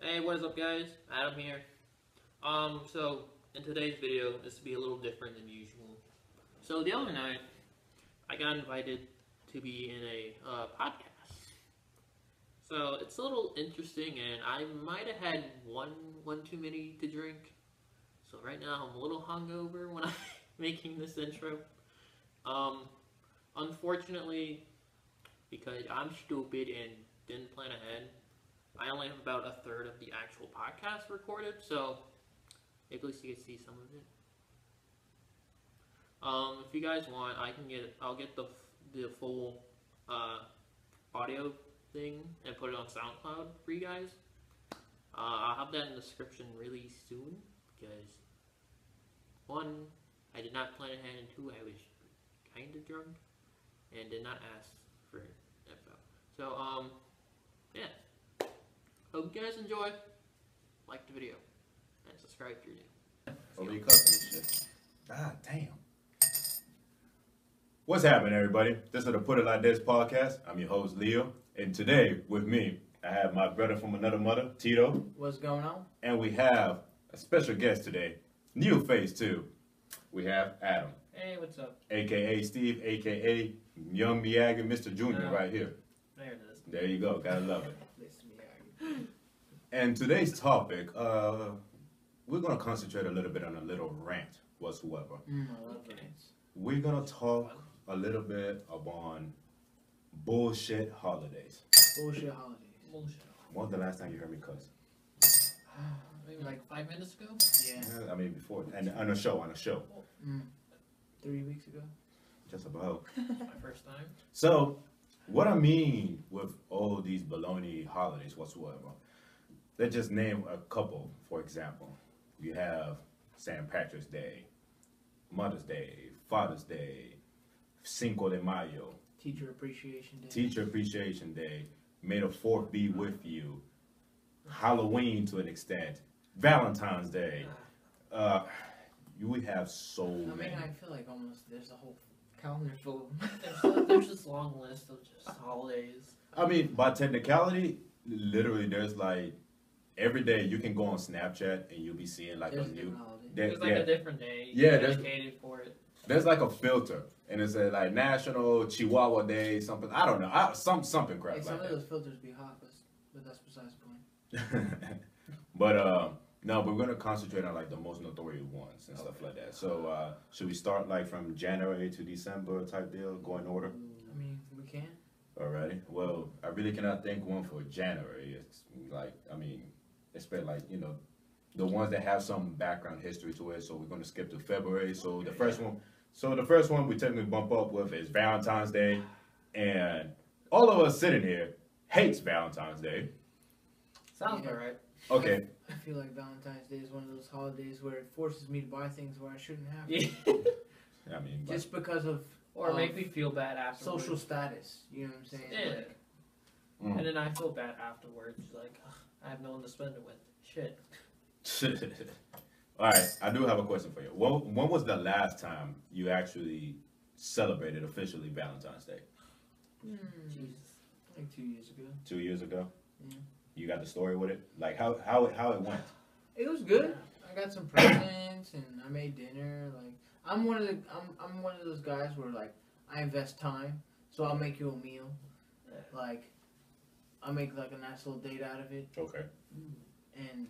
Hey, what is up guys? Adam here. So in today's video, this will be a little different than usual. So the other night, I got invited to be in a podcast. So it's a little interesting, and I might have had one too many to drink. So right now I'm a little hungover when I'm making this intro. Unfortunately, because I'm stupid and didn't plan ahead, I only have about a third of the actual podcast recorded, so at least you can see some of it. If you guys want, I'll get the full audio thing and put it on SoundCloud for you guys. I'll have that in the description really soon because one, I did not plan ahead, and two, I was kind of drunk and did not ask for info. So yeah. Hope you guys enjoy. Like the video and subscribe if you're new. Oh, you cussing and shit. God damn. What's happening, everybody? This is the Put It Like This podcast. I'm your host, Leo. And today, with me, I have my brother from another mother, Tito. What's going on? And we have a special guest today, new face too. We have Adam, Hey, what's up? a.k.a. Steve, a.k.a. Young Miyagi, Mr. Junior, right here. There it is. There you go. Gotta love it. Listen, Miyagi. And today's topic, we're going to concentrate a little bit on a little rant whatsoever. I love rants. We're going to talk a little bit upon bullshit holidays. Bullshit holidays. Bullshit. When was the last time you heard me cuss? Maybe like 5 minutes ago? Yeah. I mean, before. And on a show. 3 weeks ago. Just about. My first time. So, what I mean with all these baloney holidays whatsoever, let's just name a couple, for example. You have St. Patrick's Day, Mother's Day, Father's Day, Cinco de Mayo, Teacher Appreciation Day. Teacher Appreciation Day, May the 4th be with you, Halloween to an extent, Valentine's Day. We have so many. I feel like almost there's a whole calendar full of them. There's this long list of just holidays. I mean, by technicality, literally there's like, every day you can go on Snapchat and you'll be seeing like There's a new... different holidays. There's like a different day there's- dedicated for it. There's like a filter, and it's a like National Chihuahua Day, something. I don't know, something crap Hey, some like of that. those filters be hot, but that's besides the point. But no, but we're gonna concentrate on like the most notorious ones and stuff like that. So should we start like from January to December type deal, go in order? I mean, we can. Alrighty. Well, I really cannot think one for January. It's like, I mean, expect like, you know, the ones that have some background history to it. So we're gonna skip to February. So the first one we technically bump up with is Valentine's Day, and all of us sitting here hates Valentine's Day. Sounds Yeah. alright. Okay. I feel like Valentine's Day is one of those holidays where it forces me to buy things where I shouldn't have to. Yeah. I mean, but- Just because of Or make me feel bad afterwards. social status. You know what I'm saying? Yeah. Like, Mm. And then I feel bad afterwards. Like, ugh, I have no one to spend it with. Shit. All right, I do have a question for you. When was the last time you actually celebrated officially Valentine's Day? Jesus. like 2 years ago. 2 years ago? Yeah. You got the story with it? Like how it went? It was good. I got some presents and I made dinner. Like I'm one of those guys where like I invest time, so I'll make you a meal. Like I'll make like a nice little date out of it Okay. and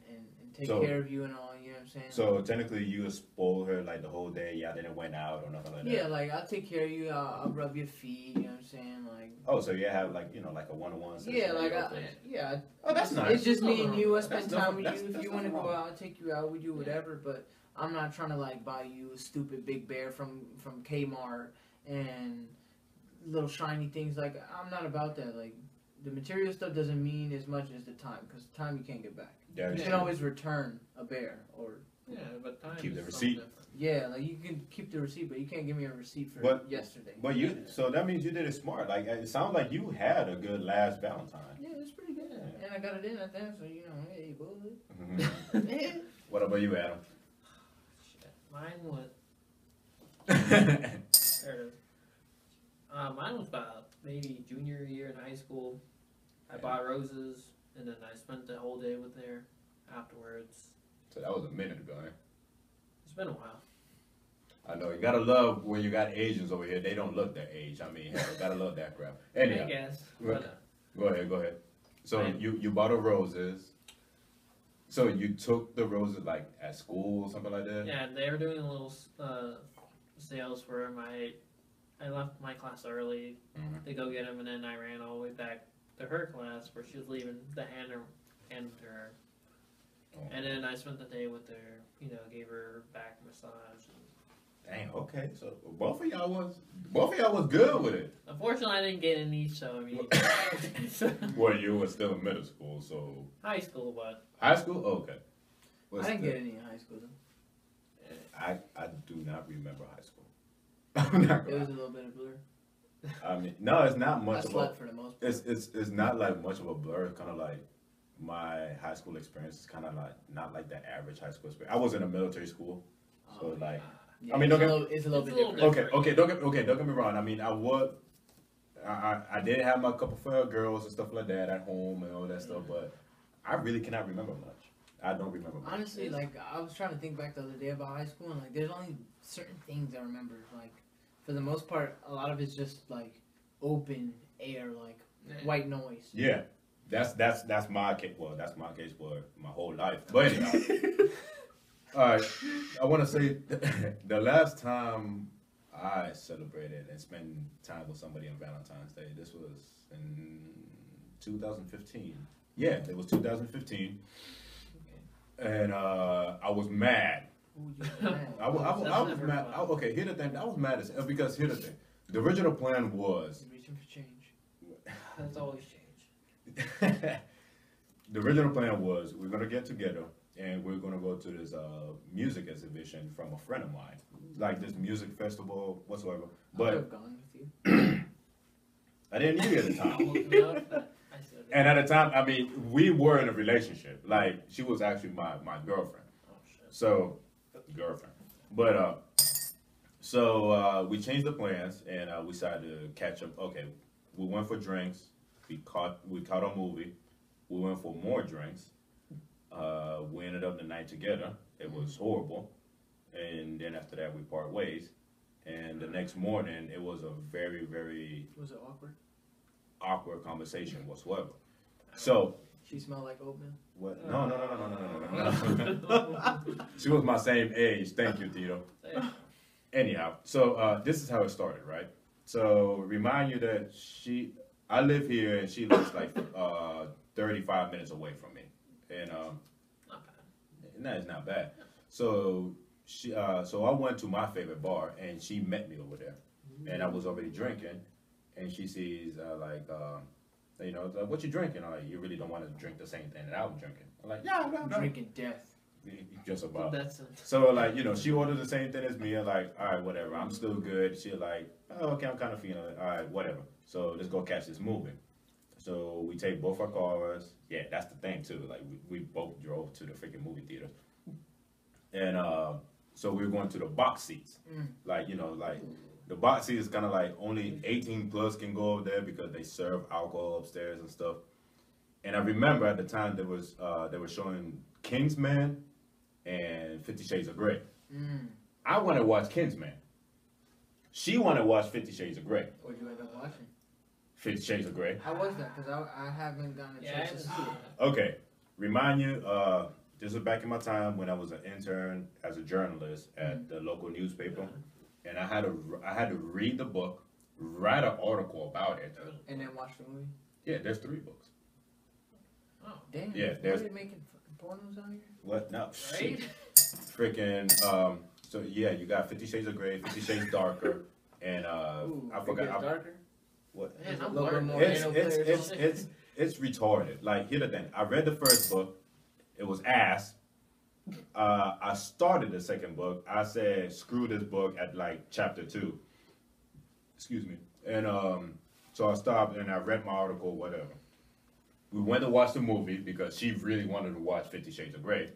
take So- care of you and all. You know what I'm saying? So technically, you spoiled her like the whole day. Y'all didn't went out or nothing like that. yeah, like I'll take care of you. I'll rub your feet. You know what I'm saying? Like Oh, so you have like like a one-on-one. session yeah, with like your place. yeah. Oh, that's nice. It's just me and you. I spend That's time with nothing- you. If that's you want to nothing go wrong. out, I'll take you out. We do whatever. But I'm not trying to like buy you a stupid big bear from Kmart and little shiny things. Like I'm not about that. Like the material stuff doesn't mean as much as the time, because time you can't get back. That You is can true. always return a bear or Yeah, but time Keep is the something receipt. different. yeah, like you can keep the receipt, but you can't give me a receipt for But- yesterday. But so that means you did it smart. Like it sounds like you had a good last Valentine. Yeah, it's pretty good. Yeah. And I got it in at that, so you know, hey, bullet. Mhm. Yeah. What about you, Adam? Shit. Mine was. There it is. Mine was about maybe junior year in high school. I bought roses and then I spent the whole day with her afterwards. So that was a minute ago, eh? It's been a while. I know, you gotta love when you got Asians over here, they don't look their age. I mean, hell, gotta love that crap. Anyhow, I guess. But, go ahead. So Right. you bought her roses. So you took the roses like at school or something like that? Yeah, they were doing a little sales for my. I left my class early Mhm. to go get them, and then I ran all the way back to her class where she was leaving the hand to her. Oh. And then I spent the day with her. You know, gave her back massage. Dang, okay. So both of y'all was good with it. Unfortunately, I didn't get any. So I mean, Well, you were still in middle school, so high school, but high school? Okay. Well, I didn't still- get any in high school though. I do not remember high school. I'm not It gonna was a little bit of blur. I mean, no, it's not I much of a. slept for the most part. It's not like much of a blur. It's kind of like my high school experience is kind of like not like the average high school experience. I was in a military school, so Oh, like yeah, I mean, it's don't a get- little, it's a little It's bit a little different. okay, don't get me wrong. I mean, I did have my couple of girls and stuff like that at home and all that stuff, but I really cannot remember much. I don't remember much. Honestly, like I was trying to think back the other day about high school, and like there's only certain things I remember. Like for the most part, a lot of it's just like open air, like white noise. Yeah, that's my case. Well, that's my case for my whole life. But anyhow, all right. I want to say the last time I celebrated and spent time with somebody on Valentine's Day, this was in 2015. Yeah, it was 2015, and I was mad. Who would you mad? I was That's mad. never fun. Okay, here's the thing. I was mad as because here's the thing. The original plan was. Reaching for change. That's always changed. The original plan was we're gonna get together and we're gonna go to this music exhibition from a friend of mine, like this music festival whatsoever. I could But have gone with you. I didn't need it at the I'll time. look it up, but I still did. And at the time, I mean, we were in a relationship. Like she was actually my girlfriend. Oh shit. So girlfriend. But so we changed the plans and we decided to catch up. Okay, we went for drinks. We caught a movie. We went for more drinks. We ended up the night together. It was horrible. And then after that, we part ways. And the next morning, it was a very, very Was it awkward? awkward conversation whatsoever. So, She smelled like oatmeal. what? No. She was my same age. Thank you, Tito. Anyhow, so this is how it started, right? So remind you that I live here and she lives like 35 minutes away from me, and Not bad. no, it's not bad. So so I went to my favorite bar and she met me over there, and I was already drinking, and she sees what you drinking? I'm like, you really don't want to drink the same thing that I'm drinking. I'm like, yeah, I'm Drinking death. just about. That's So like, she ordered the same thing as me. I'm like, all right, whatever. I'm still good. She like, oh, okay, I'm kind of feeling it. All right, whatever. So let's go catch this movie. So we take both our cars. Yeah, that's the thing too. Like we both drove to the freaking movie theater. And so we were going to the box seats. Like, the box seat is kind of like only 18 plus can go over there because they serve alcohol upstairs and stuff. And I remember at the time they were showing Kingsman and 50 Shades of Grey. I want to watch Kingsman. She wanted to watch 50 Shades of Grey. What'd you end up watching? 50 Shades of Grey. How was that? Because I haven't gotten a yeah. chance to see it. Okay, remind you, this was back in my time when I was an intern as a journalist at the local newspaper, and I had to read the book, write an article about it. And then watch the movie? Yeah, there's 3 books. Oh, Damn. Yeah, What there's- are they making pornos out here? What? No, right? shit. Freaking. So yeah, you got 50 Shades of Grey, 50 Shades Darker, and Ooh, I it forgot. gets darker? What? Man, Is it I'm a little bit learning. more It's anal it's players it's on it's it's retarded. Like, here's the thing. I read the first book. It was ass. I started the second book. I said screw this book at like chapter 2. Excuse me. And so I stopped and I read my article, whatever. We went to watch the movie because she really wanted to watch 50 Shades of Grey.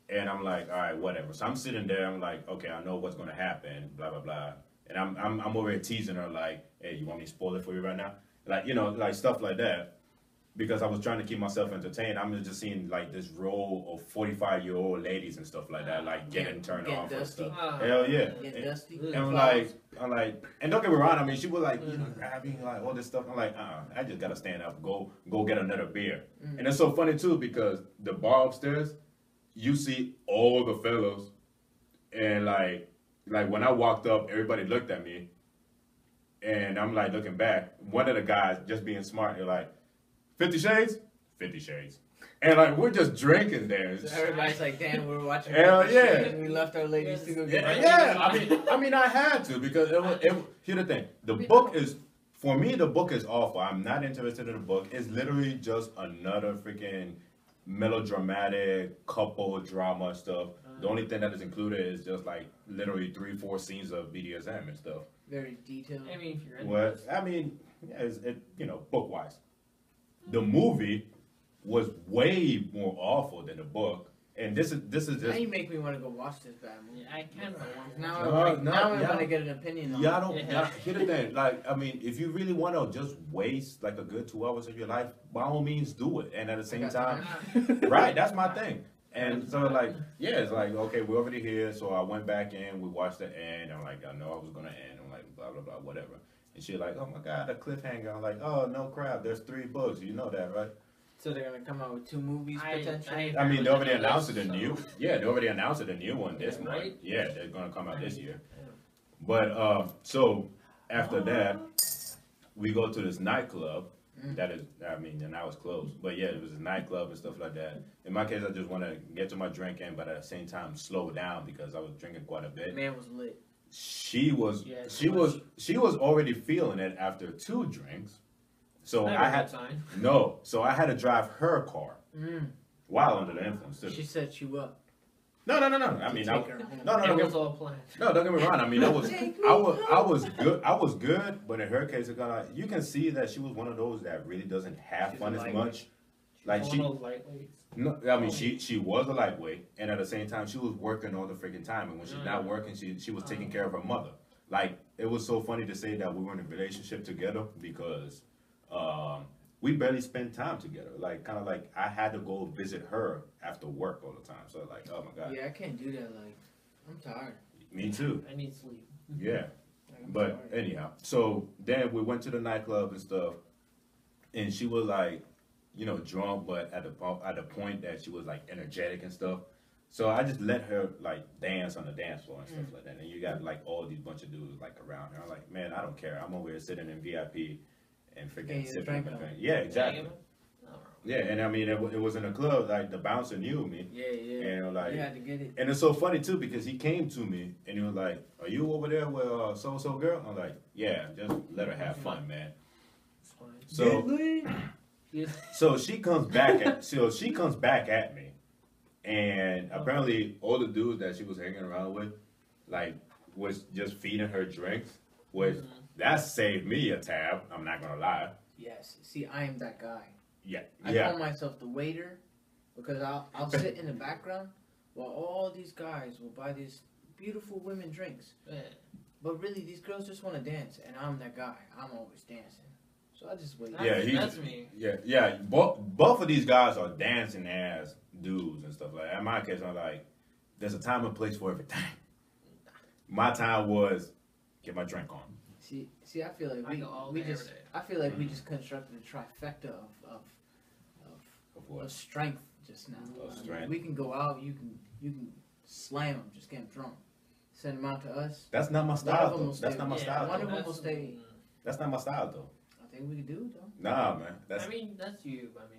And I'm like, all right, whatever. So I'm sitting there. I'm like, okay, I know what's gonna happen. Blah blah blah. And I'm over here teasing her like, hey, you want me to spoil it for you right now? Like, like stuff like that. because I was trying to keep myself entertained, I'm just seeing like this row of 45-year-old ladies and stuff like that, like getting turned Getting off and dusty. stuff. Hell yeah. Get dusty. And I'm like, and don't get me wrong. I mean, she was like, grabbing like all this stuff. I'm like, I just gotta stand up, go get another beer. And it's so funny too because the bar upstairs, you see all the fellows, and like when I walked up, everybody looked at me, and I'm like looking back. One of the guys just being smart, they're like, 50 Shades, 50 Shades. And like we're just drinking there. So everybody's like, damn, we were watching. Hell 50 yeah. Shades and we left our ladies to go get. I mean, I had to because here's the thing. The book is, for me, the book is awful. I'm not interested in the book. It's literally just another freaking melodramatic couple drama stuff. The only thing that is included is just like literally 3-4 scenes of BDSM and stuff. Very detailed. I mean, if you're in What I mean, yeah, book wise. The movie was way more awful than the book, and this is Now just. you make me want to go watch this bad movie. I can't Now, No, I yeah. want to get an opinion on Yeah, I it. don't. Yeah. Here's the thing. Like, I mean, if you really want to just waste like a good 2 hours of your life, by all means, do it. And at the same time, right? That's my thing. And so, like, yeah, it's like, okay, we're already here. So I went back in. We watched the end. I'm like, I know I was gonna end. I'm like, blah blah blah, whatever. And she's like, oh my god, a cliffhanger. I'm like, oh no crap. There's 3 books. You know that, right? So they're gonna come out with 2 movies potentially. I mean, they already announced it a new. Yeah, they already announced it a new one this month. Right? Yeah, they're gonna come out this year. But so after that, we go to this nightclub. That is, I mean, and now it's closed. But yeah, it was a nightclub and stuff like that. In my case, I just want to get to my drinking, but at the same time slow down because I was drinking quite a bit. Man was lit. She was, Yeah, she was already feeling it after 2 drinks. So I had sign. no. So I had to drive her car while under the influence too. She set you up. No. I mean, Take her home. It was all planned. no. Don't get me wrong. I mean, I was good. I was good, but in her case, it kind of you can see that she was one of those that really doesn't have She's fun a as lightweight. much. Like One she, of those lightweights. no, I mean, she was a lightweight, and at the same time, she was working all the freaking time. And when she's not working, she was taking care of her mother. Like it was so funny to say that we were in a relationship together because we barely spent time together. Like kind of like I had to go visit her after work all the time. So like, oh my god. Yeah, I can't do that. Like, I'm tired. Me too. I need sleep. Yeah. Like, I'm But tired. anyhow, so then we went to the nightclub and stuff, and she was like, drunk, but at the point that she was like energetic and stuff. So I just let her like dance on the dance floor and stuff like that. And you got like all these bunch of dudes like around her. I'm like, man, I don't care. I'm over here sitting in VIP and freaking Getting your sipping drink my on. drink. Yeah, exactly. Yeah, and I mean, it was in a club. Like the bouncer knew me, Yeah. and like. You had to get it. And it's so funny too because he came to me and he was like, "Are you over there with so and so girl?" I'm like, "Yeah, just let her have fun, man." It's fine. So she comes back at me, and apparently all the dudes that she was hanging around with, like, was just feeding her drinks. Which that saved me a tab. I'm not gonna lie. Yes. See, I am that guy. Yeah, I call myself the waiter because I'll sit in the background while all these guys will buy these beautiful women drinks. Yeah. But really, these girls just want to dance, and I'm that guy. I'm always dancing. So I just wait. That's me. Yeah. Both of these guys are dancing ass dudes and stuff like that. In my case, I'm like, there's a time and place for everything. My time was get my drink on. See, I feel like I go all we day, just every day. I feel like we just constructed a trifecta Of what? of strength just now. Of strength. We can go out. You can slam them. Just get them drunk. Send them out to us. That's not my One of style them though. will That's stay- not my yeah, style. one though. of them will stay. That's not my style though. I think we can do it though. Nah, man. That's I mean, that's you. I mean,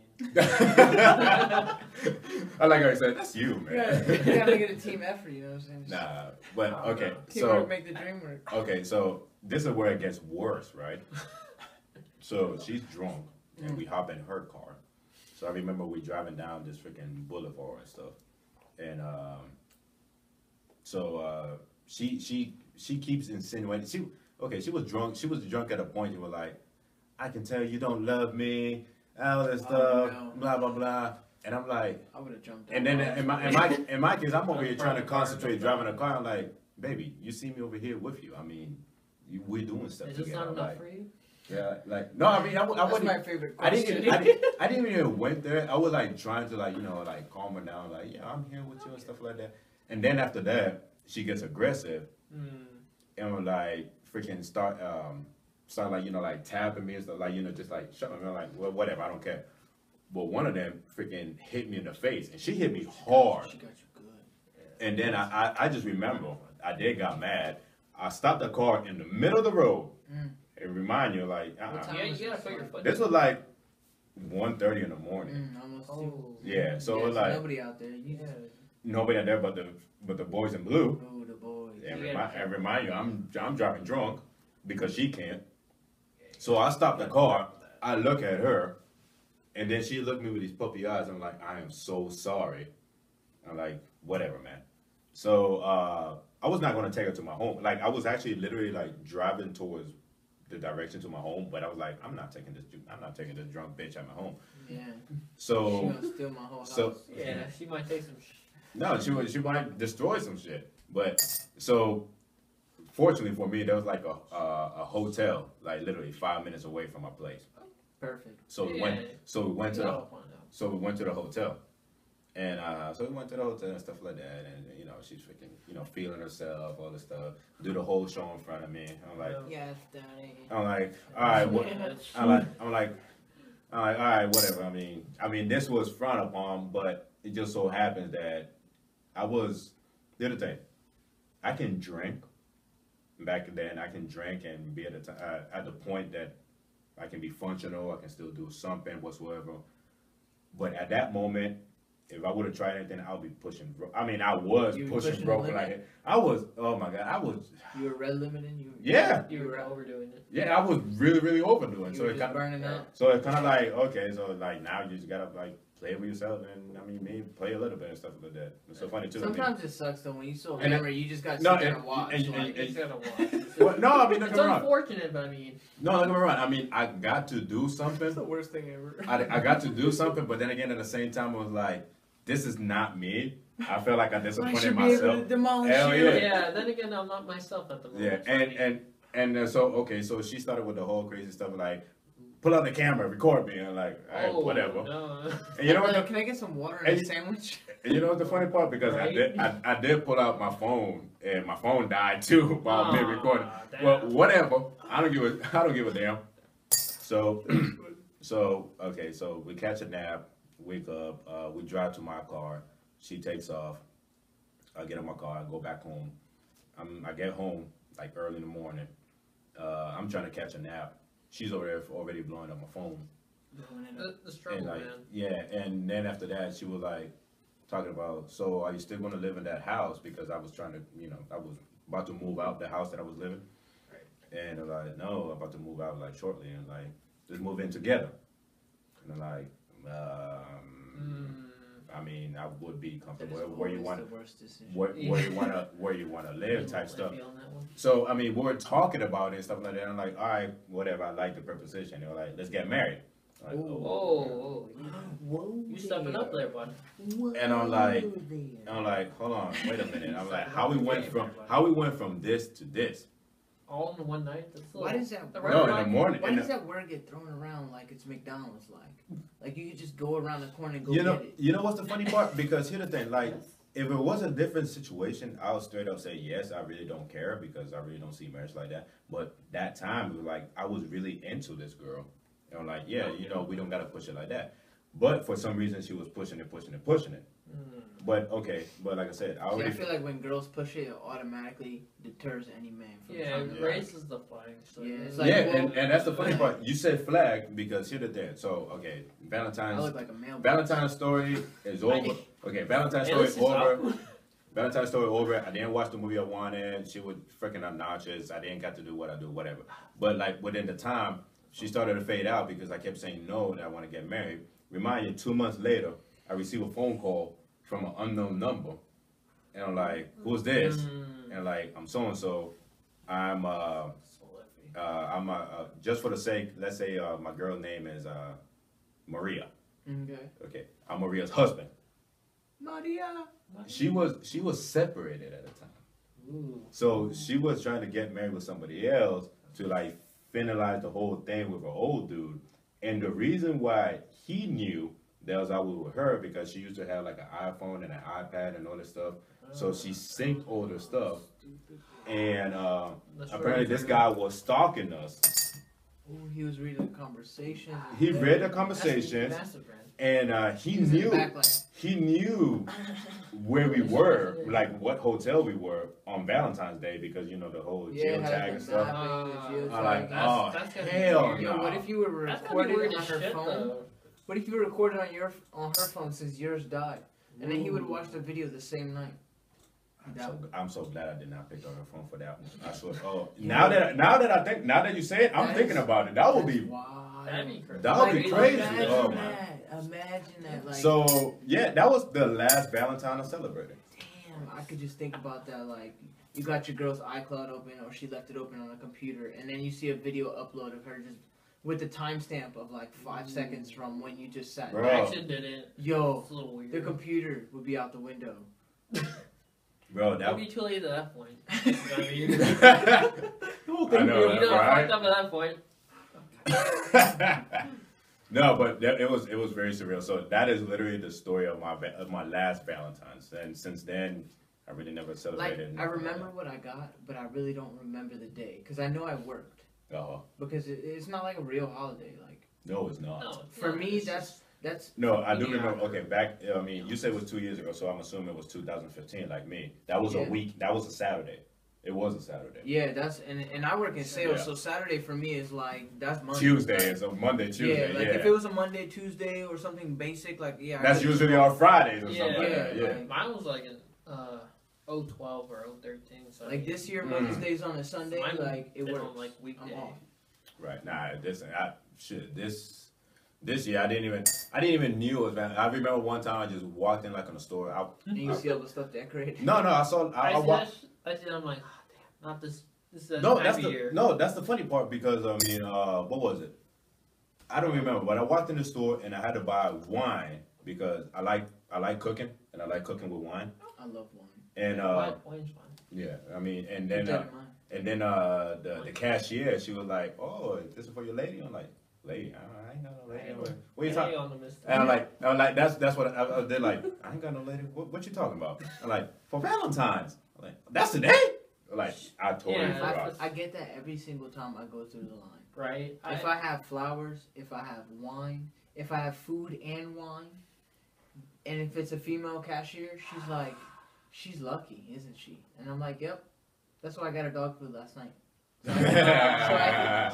I like how you said that's you, man. You gotta get a team effort. You know what I'm saying? Nah, but okay. Teamwork So make the dream work. okay, so this is where it gets worse, right? So she's drunk, and we hop in her car. So I remember we driving down this freaking boulevard and stuff, and she keeps insinuating. She was drunk. She was drunk at a point. You were like, I can tell you don't love me, all this stuff, no. blah blah blah. And I'm like, I would have jumped. and then in my case, I'm over here trying to concentrate driving a car. I'm like, baby, you see me over here with you. I mean, we're doing stuff is this together. not I'm enough like, for you? Yeah, like no, I mean, I That's wouldn't. my favorite I question. I didn't even went there. I was like trying to like like calm her down, like yeah, I'm here with you and stuff like that. And then after that, she gets aggressive and would like freaking start like like tapping me and stuff like just like shut me. I'm like well whatever, I don't care. But one of them freaking hit me in the face, and she hit me hard. She got you good. And then I just remember I did got mad. I stopped the car in the middle of the road and remind you like Yeah, you gotta put your foot. this was like 1:30 in the morning. Almost two. Oh. Yeah, so Yeah, it's like nobody out there. You Yeah. nobody out there but the boys in blue. Oh, the boys. And, Yeah. remind you, I'm driving drunk because she can't. So I stop the car. I look at her, and then she looked at me with these puppy eyes. I'm like, I am so sorry. I'm like, whatever, man. So I was not gonna take her to my home. Like I was actually literally like driving towards the direction to my home, but I was like, I'm not taking this drunk bitch at my home. Yeah. She So gonna steal my whole house. so Yeah, she might take some. no, she might destroy some shit. But so fortunately for me, there was like a hotel, like literally 5 minutes away from my place. Perfect. So we Yeah. went to I'll find out. the hotel, and so we went to the hotel and stuff like that. And she's freaking feeling herself, all this stuff. Do the whole show in front of me. I'm like, Yes, Daddy. all right, what? Yeah. I'm like, all right, whatever. I mean, this was frowned upon, but it just so happens that the other thing, I can drink. Back then, I can drink and be at the point that I can be functional. I can still do something whatsoever. But at that moment, if I would have tried anything, I would be pushing. I was You were pushing pushing the broken. limit? Like I was. Oh my god, I was. You were red limiting. You. Yeah. You were overdoing it. Yeah, I was really, really overdoing. You So were it just kind of. burning out. So it's kind of like okay, so like now you just gotta like play with yourself and maybe play a little bit and stuff like that. It's so funny too. Sometimes it sucks though when you so And hammered, you just got to no, sit there and- and watch. and- like, You just gotta watch. Well, no, I mean don't It's get me wrong. unfortunate, but I mean, No, don't get me wrong. I got to do something. it's the worst thing ever. I got to do something, but then again, at the same time, I was like, this is not me. I felt like I I disappointed should be able to myself. demolish Hell you. yeah. yeah. Then again, I'm not myself at the moment. Yeah, and so okay, so she started with the whole crazy stuff like, pull out the camera, record me, and like, all right, whatever. No. And you know what? Can I get some water and And a you- sandwich? And you know what the funny part? Because Right? I did pull out my phone, and my phone died too while me recording. Damn. Well, whatever. I don't give a damn. So, okay, so we catch a nap, wake up, we drive to my car. She takes off. I get in my car. I go back home. I get home like early in the morning. I'm trying to catch a nap. She's over there already blowing up my phone. The struggle, And like, man. yeah, and then after that, she was like talking about, so are you still going to live in that house? Because I was trying to, I was about to move out the house that I was living. Right. And I'm like, no, I'm about to move out like shortly, and like, let's move in together. And I'm like, I mean, I would be comfortable where you want the worst decision. where you want to live type stuff. On that one. So I mean, we were talking about it and stuff like that. I'm like, all right, whatever. I like the proposition. They were like, let's get married. I'm like, Oh, Whoa, you stepping up there, bud. And I'm like, hold on, wait a minute. I'm like, how we went from this to this? All in one night. That's a Why little- does that? the word- No, in the morning. Why in does the- that word get thrown around like it's McDonald's? Like you could just go around the corner and go You get know, it. you know what's the funny part? Because here's the thing, like, if it was a different situation, I'll straight up say yes. I really don't care because I really don't see marriage like that. But that time, it was like I was really into this girl, and I'm like, yeah, we don't gotta push it like that. But for some reason, she was pushing it. But okay, but like I said, I See, already I feel like when girls push it, it automatically deters any man from Yeah, trying it to- raises the flag. So Yeah, it's yeah, like, well, and that's the funny part. You said flag because here's the thing. So okay, I Valentine's look like a male. Valentine's story is over. Okay, Valentine's story Alice is over. up. Valentine's story over. I didn't watch the movie I wanted. She was freaking obnoxious. I didn't got to do what I do, whatever. But like within the time, she started to fade out because I kept saying no that I want to get married. Remind you, 2 months later, I received a phone call from an unknown number, and I'm like, "Who's this?" And like, I'm so and so. I'm just for the sake, let's say my girl name is Maria. Okay. Okay, I'm Maria's husband. Maria. She was separated at the time. Ooh. So she was trying to get married with somebody else to like finalized the whole thing with an old dude. And the reason why he knew that was I was with her because she used to have like an iPhone and an iPad and all this stuff. So she synced all the stuff. And apparently this guy was stalking us. Ooh, he was reading the conversations. He read the conversations, and he knew where we were, like what hotel we were on Valentine's Day because you know the whole geotag and stuff. I'm like, oh hell Yo, no. what if you were recorded on her phone? What if you were recorded on her phone since yours died, and then he would watch the video the same night? I'm so glad I did not pick up her phone for that one. I swear. Oh, now that you say it, I'm thinking about it. That would be wild. That'd be crazy. That would be crazy. Imagine Oh that. man. Imagine that. Like, so yeah, that was the last Valentine I celebrated. damn, I could just think about that. Like, you got your girl's iCloud open, or she left it open on a computer, and then you see a video upload of her just with the timestamp of like 5 seconds from when you just sat Bro. down. I actually did it. Yo, It's a little weird. the computer would be out the window. Bro, It'd that be too late at that point. You know what I mean? I know, You know, right? I fucked up at that point. No, but it was very surreal. So that is literally the story of my last Valentine's, and since then I really never Like, celebrated. I remember what I got, but I really don't remember the day because I know I worked. Because it's not like a real holiday. Like, No, it's not. No, for no, me, it's just- that's No, I do Yeah. remember. Okay, back. I mean, you said it was 2 years ago, so I'm assuming it was 2015, like me. That was a Yeah. week. That was a Saturday. It was a Saturday. yeah. That's and I work in sales, Yeah. so Saturday for me is like that's Monday. Tuesday is a Monday, Tuesday. Yeah, like if it was a Monday, Tuesday, or something basic, like I That's could- usually on Fridays or Yeah. something like that. Yeah, Yeah. like- Mine was like in 012 or 013. So Like this year, Mm. Mother's Day's on a Sunday. Mine Like it is works. on like I'm weekday. off. Right. Nah. This year I didn't even knew it was. I remember one time I just walked in like in a store. And you see all the stuff decorated. No, I saw. I walked. I see. I'm like, oh, damn, not this. This is No, time that's of the year. that's the funny part because I mean, what was it? I don't remember, but I walked in the store and I had to buy wine because I like cooking and I like cooking with wine. I love wine. And Wine's fine. yeah, I mean, and then Keep that in mind. the cashier, she was like, "Oh, this is for your lady." I'm like, "Lady, I ain't got no lady." What you talking? Hey, on the mister. And I'm like, that's what they're like. I ain't got no lady. What you talking about? I'm like, for Valentine's. I'm like, that's today. Like, I totally Yeah, forgot. I get that every single time I go through the line. Right. If I have flowers, if I have wine, if I have food and wine, and if it's a female cashier, she's like, she's lucky, isn't she? And I'm like, yep. That's why I got her dog food last night.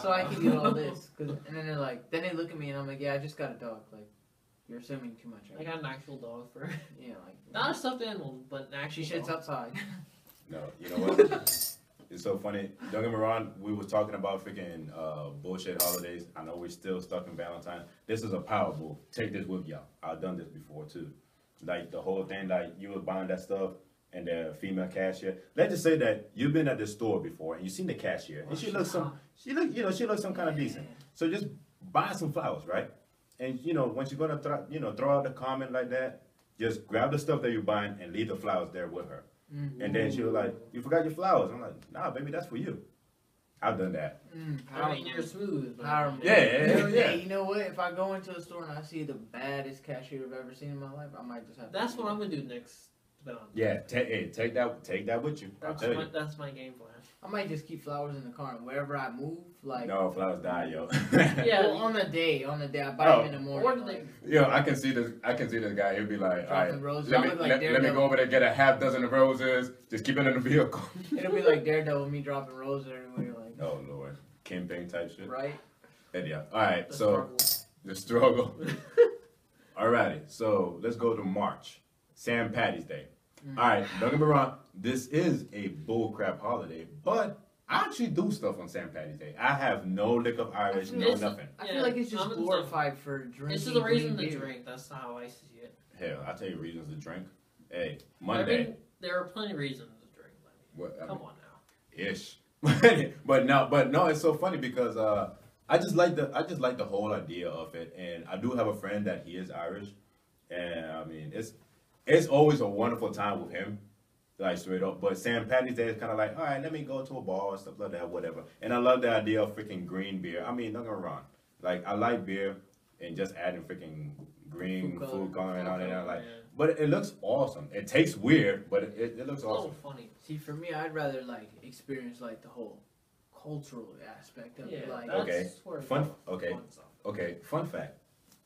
So I can get all this. And then they're like, then they look at me and I'm like, yeah, I just got a dog. Like, you're assuming too much. I Right? got an actual dog for Yeah, like not a stuffed animal, but an actual. she shits dog. outside. No, you know what? It's so funny. Don't get me wrong. We were talking about freaking bullshit holidays. I know we're still stuck in Valentine. This is a power move. Take this with y'all. I've done this before too. Like the whole thing, like you were buying that stuff and the female cashier. Let's just say that you've been at the store before and you seen the cashier and she looks some kind of decent. So just buy some flowers, right? And you know when she's gonna throw out the comment like that, just grab the stuff that you're buying and leave the flowers there with her. Mm. And then she was like, "You forgot your flowers." I'm like, "Nah, baby, that's for you." I've done that. I mean, you're smooth. But Power move. Yeah. Hey, you know what? If I go into a store and I see the baddest cashier I've ever seen in my life, I might just have. That's to what I'm gonna do next. Valentine's. Yeah, take that with you. I'll tell you. That's my game plan. I might just keep flowers in the car, and wherever I move, like No, flowers die, yo. Yeah. well, on the day, I buy them in the morning. Or the like, Yo, I can see this guy. He'll be like, "All right, dropping roses. let I me look like let me Daredevil. go over there get a half dozen of roses. Just keep it in the vehicle." It'll be like Daredevil, me dropping roses everywhere, like Oh Lord, campaign type shit. right. And yeah. All right, The so struggle. the struggle. Alrighty, so let's go to March, St. Patty's Day. All right, don't get me wrong. This is a bullcrap holiday, but I actually do stuff on St. Patty's Day. I have no lick of Irish, no It's- nothing. I Yeah, feel like it's just I'm in the glorified for drinking. This is a reason green to beer. drink. That's how I see it. Hell, I'll tell you reasons to drink. Hey, I Monday. mean, there are plenty of reasons to drink. What, I Come mean, on now. ish. but no, it's so funny because I just like the whole idea of it, and I do have a friend that he is Irish, and I mean it's always a wonderful time with him, like straight up. But St. Patty's Day is kind of like, all right, let me go to a bar and stuff like that, whatever. And I love the idea of freaking green beer. I mean, don't get me wrong. Like, I like beer and just adding freaking green food coloring on it. Like, but it looks awesome. It tastes weird, but it looks It's a awesome. little funny. See, for me, I'd rather like experience like the whole cultural aspect of Yeah, it. Like, that's Okay. where Fun- the okay. fun stuff. Okay, fun fact.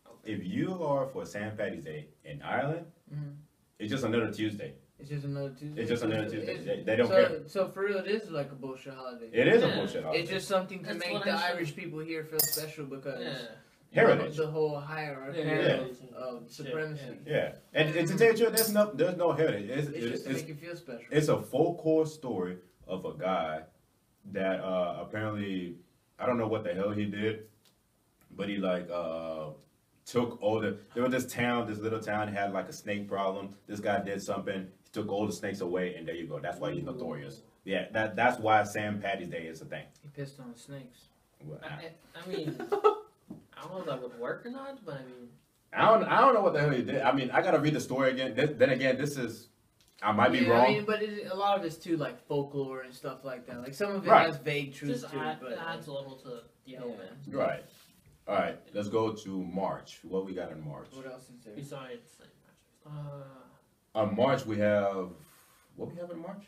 Okay. If you are for St. Patty's Day in Ireland, Mhm. it's just another Tuesday. It's just another Tuesday. It's just another So Tuesday. it's- They don't so, care. So for real, it is like a bullshit holiday. It is a Yeah. bullshit holiday. It's just something to That's make what the I said. Irish people here feel special because Yeah. Heritage. the whole hierarchy Yeah. of supremacy. Yeah, and to tell you the truth, there's no heritage. It's just to It's make you feel special. it's a folklore story of a guy that apparently, I don't know what the hell he did, but he like took all there was this little town had like a snake problem. This guy did something, he took all the snakes away, and there you go. That's why he's notorious. Yeah, that's why St. Patty's Day is a thing. He pissed on snakes. Well, I mean, I don't know if that would work or not, but I mean, I don't know what the hell he did. I mean, I gotta read the story again. Then again, this is I might be Yeah, wrong. I mean, but a lot of it's too like folklore and stuff like that. Like some of it Right. has vague truth just to it, but it adds a little to the element. Right. All right. Let's go to March. What we got in March? what else is there? Besides, March we have what we have in March.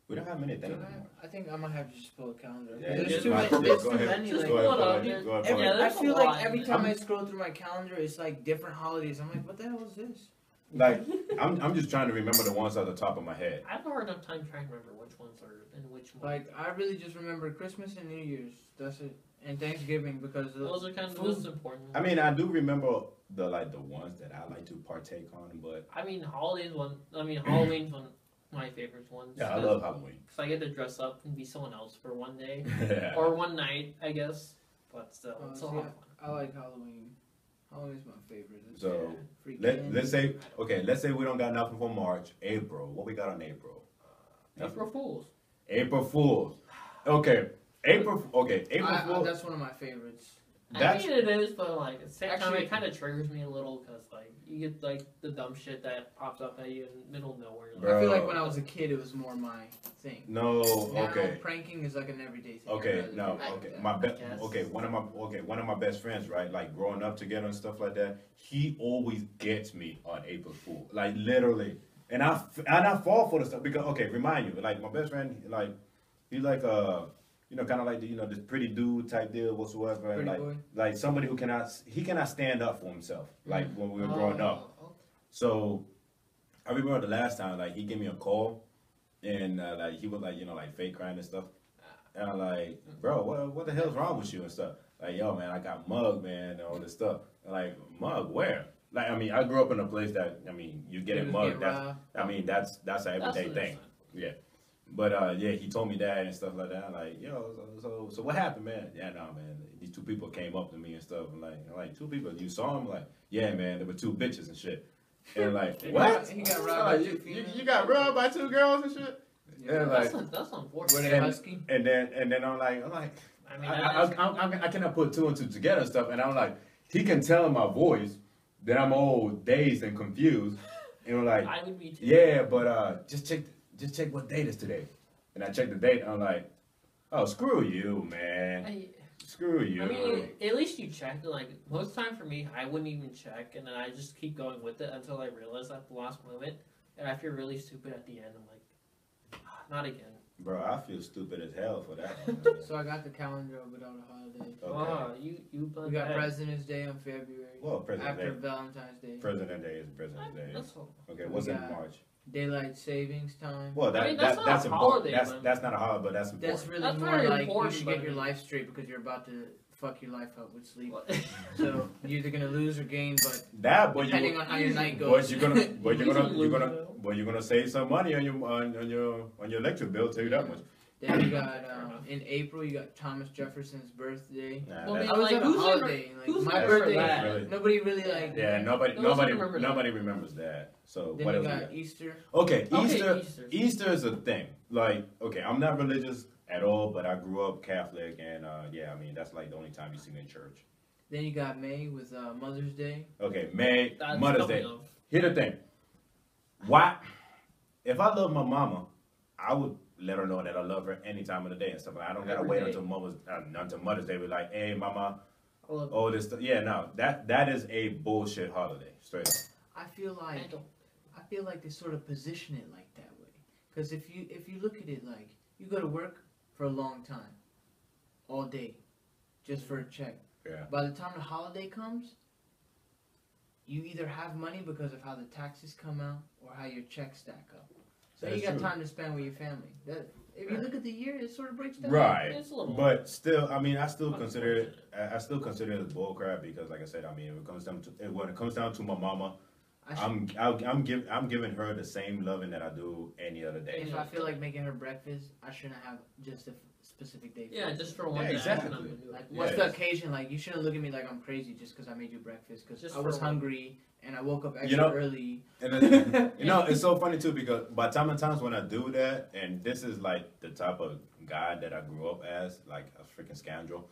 We don't have many things in March. I think I might have to just pull a calendar. Yeah, There's just too might- many. yeah, There's go too ahead. many. Just Like, pull it up, go dude. ahead, go ahead, every, Yeah, go ahead. I there's a feel lot like every in time there. I scroll through my calendar, it's like different holidays. I'm like, what the hell is this? Like I'm just trying to remember the ones off the top of my head. I have a hard enough time trying to remember which ones are in which month. Like I really just remember Christmas and New Year's. That's it, and Thanksgiving because Those are kind of the food. most important. I mean, I do remember the ones that I like to partake on, but I mean, Halloween's one of my favorite ones. yeah, I love Halloween. Because I get to dress up and be someone else for one day Yeah. or one night, I guess. But still, it's a see, lot of fun. I like Halloween. Halloween's my favorite. It's So freaking- let's say we don't got nothing for March. April. What we got on April? April Fools. April Fools. Okay. April Fool. that's one of my favorites. That's I mean, it is, but like at the same time, Actually- it kind of triggers me a little because like you get like the dumb shit that pops up at you in the middle of nowhere. Like, Bro. I feel like when I was a kid, it was more my thing. no. Now, Okay. pranking is like an everyday thing. Okay, I'd rather no, do okay. that. My I guess. one of my best friends, right? Like growing up together and stuff like that. He always gets me on April Fool, like literally. And I fall for the stuff because remind you, like my best friend, like he's like kind of like this pretty dude type deal whatsoever, and Pretty boy. like somebody who cannot stand up for himself, like when we were growing up. Oh, So I remember the last time, like he gave me a call, and like he was like like fake crying and stuff, and I'm like, bro, what the hell's wrong with you and stuff? Like, yo, man, I got mugged, man, and all this stuff. I'm like, mugged where? Like, I mean, I grew up in a place that you He getting was mugged. getting That's robbed. I mean that's an that's everyday thing. Yeah. But yeah, he told me that and stuff like that. I'm like, yo, so what happened, man? Yeah, no, man. These two people came up to me and stuff. I'm like, two people. You saw them? Like, yeah, man. There were two bitches and shit. And like, what? He got robbed Like, by you, two you, females? you got robbed by two girls and shit. Yeah, like, that's unfortunate. Were they and- husky? and then I'm like, I mean, I cannot put two and two together and stuff. And I'm like, he can tell in my voice that I'm all dazed and confused. And I'm like, I would be too. yeah, but just check what date is today. And I checked the date. And I'm like, oh, screw you, man. Screw you. I mean, at least you checked. Like most time for me, I wouldn't even check, and then I just keep going with it until I realize at the last moment, and I feel really stupid at the end. I'm like, not again. Bro, I feel stupid as hell for that one. So I got the calendar up without a holiday. Okay. You. We got President's Day on February. Well, President's after Day. Valentine's Day. President Day is President's Day. That's all. Okay, what's in got- March? Daylight savings time. Well, I mean, that's not a important. holiday, That's man. that's not a holiday, but that's important. That's really That's more very like you important, should but get I your mean- life straight because you're about to fuck your life up with sleep. So you're either gonna lose or gain, but That, but depending you, on how your night but goes. you're gonna, but you're gonna, Usually you're gonna, lose, but you're gonna save some money on your electric bill. Tell you that much. Then you got in April you got Thomas Jefferson's birthday. Nah, Well, that's- I was like, at a who's holiday. Like who's my remember birthday. that? Really? Nobody really like. Yeah, nobody, Those nobody, remember that. nobody remembers that. So Then what you else? we got got? Easter. Okay, Okay, Easter. Easter is a thing. Like, okay, I'm not religious at all, but I grew up Catholic, and yeah, I mean that's like the only time you see me in church. Then you got May with Mother's Day. Okay, May, That's Mother's coming Day. up. Here's the thing. Why? if I love my mama, I would let her know that I love her any time of the day and stuff. Like, I don't gotta Every wait day. until Mother's Day. Be like, hey, mama, I love oh this stuff. Yeah, no, that is a bullshit holiday, straight up. I feel I like don't. they sort of position it like that way. Because if you look at it like you go to work for a long time, all day, just for a check. Yeah. By the time the holiday comes, you either have money because of how the taxes come out or how your checks stack up. So That's you got true. time to spend with your family. That if you look at the year, it sort of breaks down. Right. It's a little. But still, I mean, I still Unfortunate. consider it. I still consider it as bullcrap because, like I said, I mean, when it comes down to my mama, I should, I'm giving her the same loving that I do any other day. if I feel like making her breakfast, I shouldn't have just a specific day. For Yeah, it. just for one Yeah, day. exactly. I'm gonna do it. Like, what's Yeah. the occasion? Like, you shouldn't look at me like I'm crazy just because I made you breakfast. Because Just I was for one. hungry and I woke up extra You know- early. And then, you know, it's so funny too because by times when I do that, and this is like the type of guy that I grew up as, like a freaking scoundrel.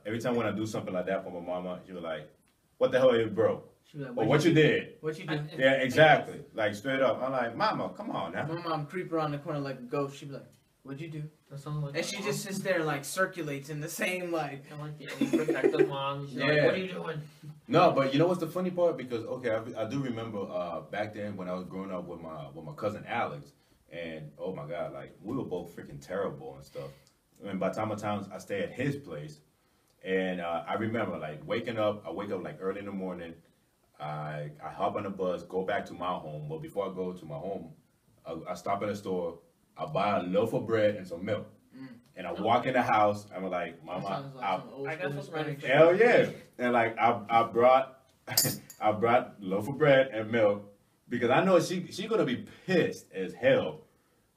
Every time when I do something like that for my mama, she was like, "What the hell are you broke? She was like, Or what you did?" What you do? I- Yeah, exactly. Like straight up. I'm like, "Mama, come on now." My mom creep around the corner like a ghost. She'd be like, "What'd you do?" That sounds like And she just sits there and like circulates in the same like. kind of like the protective mom. She's like, Yeah. what are you doing? No, but you know what's the funny part? Because okay, I do remember back then when I was growing up with my cousin Alex, and oh my god, like we were both freaking terrible and stuff. And by the times I stay at his place, and I remember like waking up. I wake up like early in the morning. I hop on the bus, go back to my home. But before I go to my home, I stop at a store. I buy a loaf of bread and some milk, and I walk in the house. I'm like, That Mama, sounds like I, some old I got school this ready Spanish for shit. hell yeah! And like I brought I brought loaf of bread and milk because I know she gonna be pissed as hell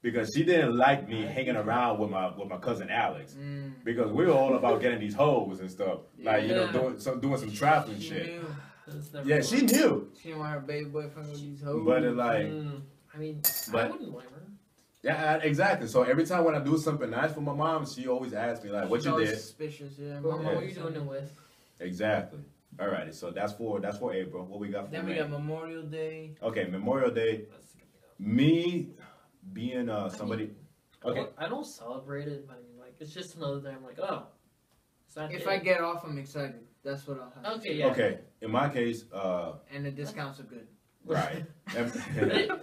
because she didn't like me hanging around with my cousin Alex because we were all about getting these hoes and stuff like you know Yeah. doing some traveling She shit. knew. It's never Yeah, fun. she knew, She didn't want her baby boyfriend with these hoes. but it like I mean, I But- wouldn't blame her. yeah exactly. So every time when I do something nice for my mom, she always asks me like, "What She's you always did?" Suspicious, yeah. What Mama, were you doing it with? Exactly. Alrighty, so that's for April. What we got for Then we May? got Memorial Day. Okay, Memorial Day. That's coming up. Me being somebody. Okay. I don't celebrate it, but I mean, like, it's just another day. I'm like, oh. Is that If it? I get off, I'm excited. That's what I'll have. Okay, yeah. Okay, in my case, And the discounts are good. right. Fair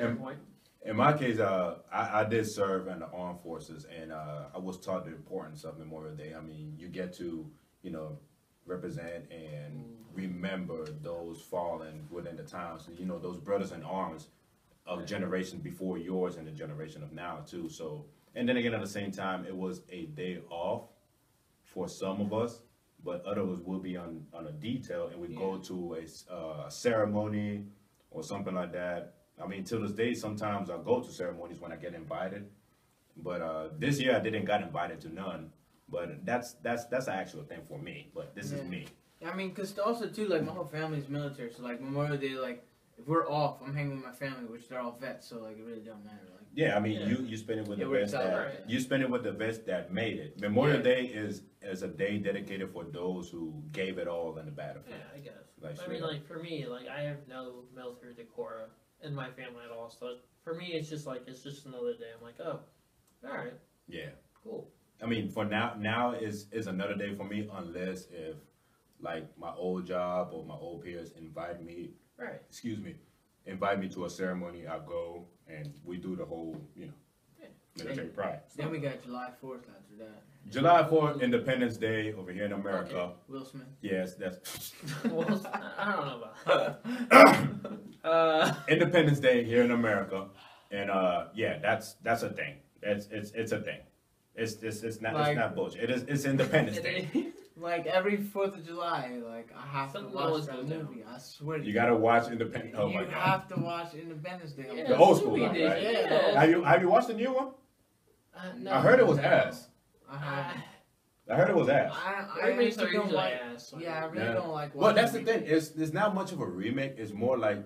in, point. in my case, I did serve in the armed forces, and I was taught the importance of Memorial Day. I mean, you get to, you know, represent and remember those fallen within the times, you know, those brothers in arms of generation before yours and the generation of now too. So, and then again, at the same time, it was a day off for some of us, but others will be on a detail, and we go to a ceremony or something like that. I mean, till this day, sometimes I go to ceremonies when I get invited, but this year I didn't got invited to none. But that's an actual thing for me. But this is Yeah. me. I mean, cause also too, like my whole family's military, so like Memorial Day, like if we're off, I'm hanging with my family, which they're all vets, so like it really don't matter. Like Yeah, I mean, Yeah. you spend it with It the works vets out that right. you spend it with the vets that made it. Memorial Yeah. Day is a day dedicated for those who gave it all in the Yeah, battlefield. I guess. Like, I straight mean, up. like, for me, like, I have no military decor in my family at all. So for me, it's just like, it's just another day. I'm like, oh, alright, Yeah. cool. I mean, for now is another day for me unless if like my old job or my old peers invite me, Right. invite me to a ceremony. I go and we do the whole, you know, Yeah. military pride. then we got July 4th after that. July 4th, Independence Day over here in America. Will Smith. Yes, that's Well, I don't know about that. Independence Day here in America, and yeah, that's a thing. It's a thing. It's not bullshit. It's Independence Day. Like every 4th of July, like I have Something to watch always that goes down. movie. I swear to You gotta watch Independence. Oh you my god. have to watch Independence Day. Yeah, The old school we one, did, right? yeah. Have you watched the new one? No. I heard it was No. ass. I have. I heard it was ass. I Remakes are honestly don't usually like. ass. so- Yeah, I really Yeah. don't like. Well, that's the watching thing. It's not much of a remake. It's more like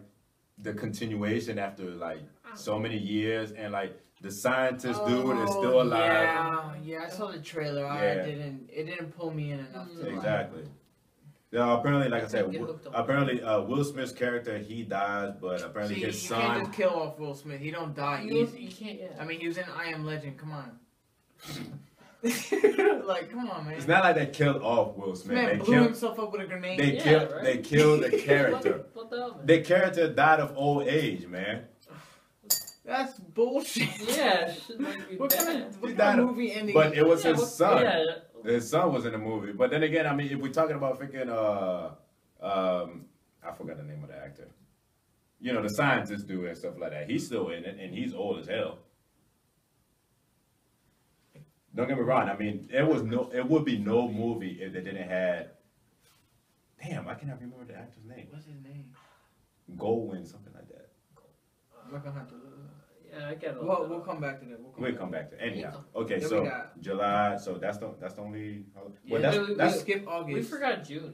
the continuation after like so many years, and like the scientist dude is still alive. Yeah, I saw the trailer. Yeah. It didn't pull me in enough to like. Exactly. Yeah, apparently, like I said, Get hooked on apparently Will Smith's character he dies, but apparently See, his you can't son. just kill off Will Smith. He don't die You easy. can't. Yeah. I mean, he was in I Am Legend. Come on. Like, come on, man. It's not like they killed off Will This Smith. man They blew killed. himself up with a grenade. They Yeah, killed. right? They killed the character. What the hell, man? The character died of old age, man. That's bullshit. Yeah, shit might be What bad. what He kind died of of- movie ending? But it was Yeah, his what- son. Yeah, His son was in the movie. But then again, I mean, if we're talking about freaking I forgot the name of the actor. You know, the scientist dude and stuff like that. He's still in it, and he's old as hell. Don't get me wrong. I mean, it would be no movie if they didn't have. Damn, I cannot remember the actor's name. What's his name? Goldwyn, something like that. We're gonna have to. yeah, I get it. We'll come back to that. We'll come back to anyhow. Okay, Then we so got- July. So that's the only. Yeah, Well, that's we- that's skip August. We forgot June.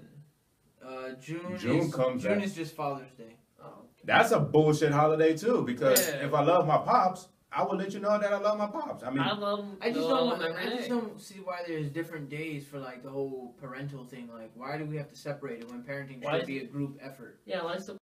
June. June comes June out. is just Father's Day. Oh, That's a bullshit holiday too, because Yeah. if I love my pops, I will let you know that I love my pops. I mean, I love. I just love don't. them every I just day. don't see why there's different days for like the whole parental thing. Like, why do we have to separate it when parenting Why should is- be a group effort? Yeah, I like to